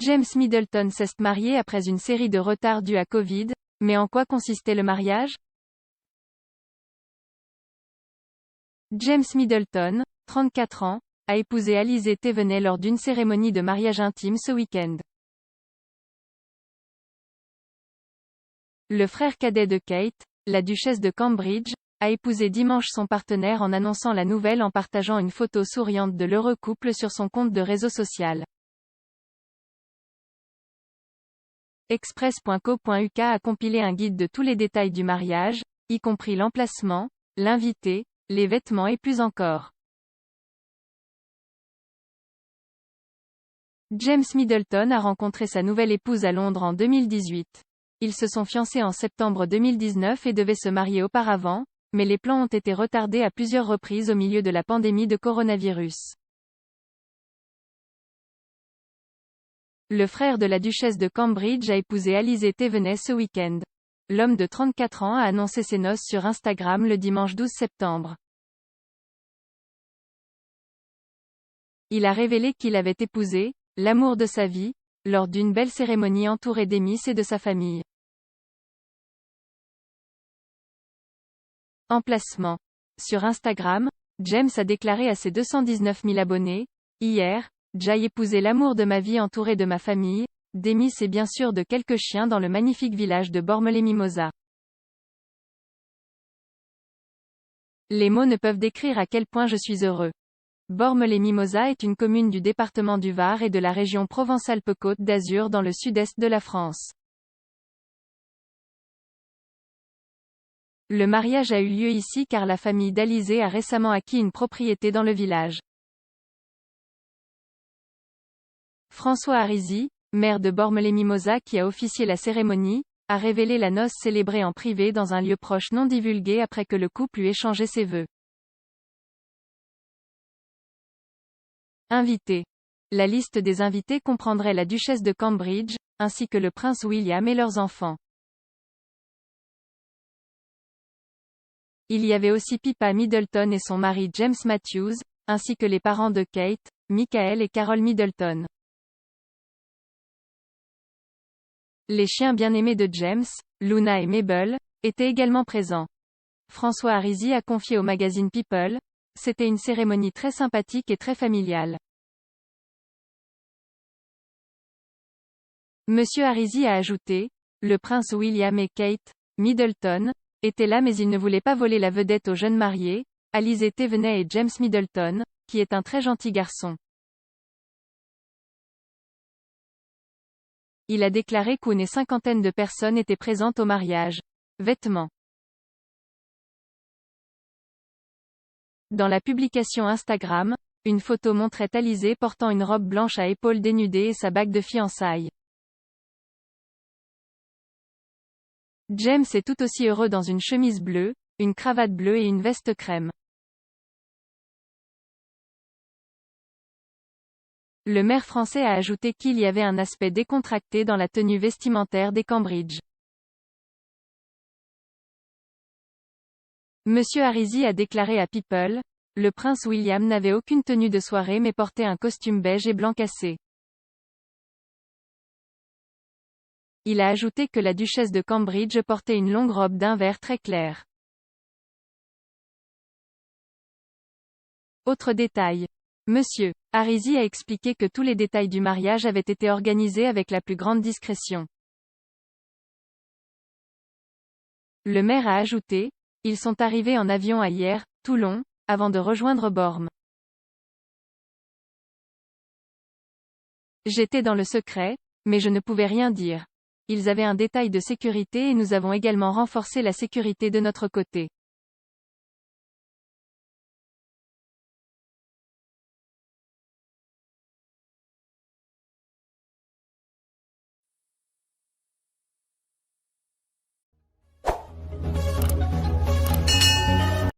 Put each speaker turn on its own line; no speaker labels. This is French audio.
James Middleton s'est marié après une série de retards dus à Covid, mais en quoi consistait le mariage? James Middleton, 34 ans, a épousé Alizée Thévenet lors d'une cérémonie de mariage intime ce week-end. Le frère cadet de Kate, la duchesse de Cambridge, a épousé dimanche son partenaire en annonçant la nouvelle en partageant une photo souriante de l'heureux couple sur son compte de réseau social. Express.co.uk a compilé un guide de tous les détails du mariage, y compris l'emplacement, l'invité, les vêtements et plus encore. James Middleton a rencontré sa nouvelle épouse à Londres en 2018. Ils se sont fiancés en septembre 2019 et devaient se marier auparavant, mais les plans ont été retardés à plusieurs reprises au milieu de la pandémie de coronavirus. Le frère de la duchesse de Cambridge a épousé Alizée Thévenet ce week-end. L'homme de 34 ans a annoncé ses noces sur Instagram le dimanche 12 septembre. Il a révélé qu'il avait épousé l'amour de sa vie lors d'une belle cérémonie entourée d'Emis et de sa famille. Emplacement. Sur Instagram, James a déclaré à ses 219 000 abonnés, hier, j'ai épousé l'amour de ma vie entouré de ma famille, d'Emis et bien sûr de quelques chiens dans le magnifique village de Bormes-les-Mimosas. Les mots ne peuvent décrire à quel point je suis heureux. Bormes-les-Mimosas est une commune du département du Var et de la région Provence-Alpes-Côte d'Azur dans le sud-est de la France. Le mariage a eu lieu ici car la famille d'Alizée a récemment acquis une propriété dans le village. François Harizy, maire de Bormes-les-Mimosas qui a officié la cérémonie, a révélé la noce célébrée en privé dans un lieu proche non divulgué après que le couple eut échangé ses vœux. Invités. La liste des invités comprendrait la duchesse de Cambridge, ainsi que le prince William et leurs enfants. Il y avait aussi Pippa Middleton et son mari James Matthews, ainsi que les parents de Kate, Michael et Carol Middleton. Les chiens bien-aimés de James, Luna et Mabel, étaient également présents. François Harizy a confié au magazine People, « C'était une cérémonie très sympathique et très familiale. » Monsieur Harizy a ajouté, « Le prince William et Kate Middleton étaient là mais ils ne voulaient pas voler la vedette aux jeunes mariés, Alizée Thévenet et James Middleton, qui est un très gentil garçon. » Il a déclaré qu'une cinquantaine de personnes étaient présentes au mariage. Vêtements. Dans la publication Instagram, une photo montrait Alizée portant une robe blanche à épaules dénudées et sa bague de fiançailles. James est tout aussi heureux dans une chemise bleue, une cravate bleue et une veste crème. Le maire français a ajouté qu'il y avait un aspect décontracté dans la tenue vestimentaire des Cambridge. Monsieur Harizy a déclaré à People, « Le prince William n'avait aucune tenue de soirée mais portait un costume beige et blanc cassé. » Il a ajouté que la duchesse de Cambridge portait une longue robe d'un vert très clair. Autre détail. Monsieur Harizy a expliqué que tous les détails du mariage avaient été organisés avec la plus grande discrétion. Le maire a ajouté, « Ils sont arrivés en avion à hier, Toulon, avant de rejoindre Bormes. J'étais dans le secret, mais je ne pouvais rien dire. Ils avaient un détail de sécurité et nous avons également renforcé la sécurité de notre côté. »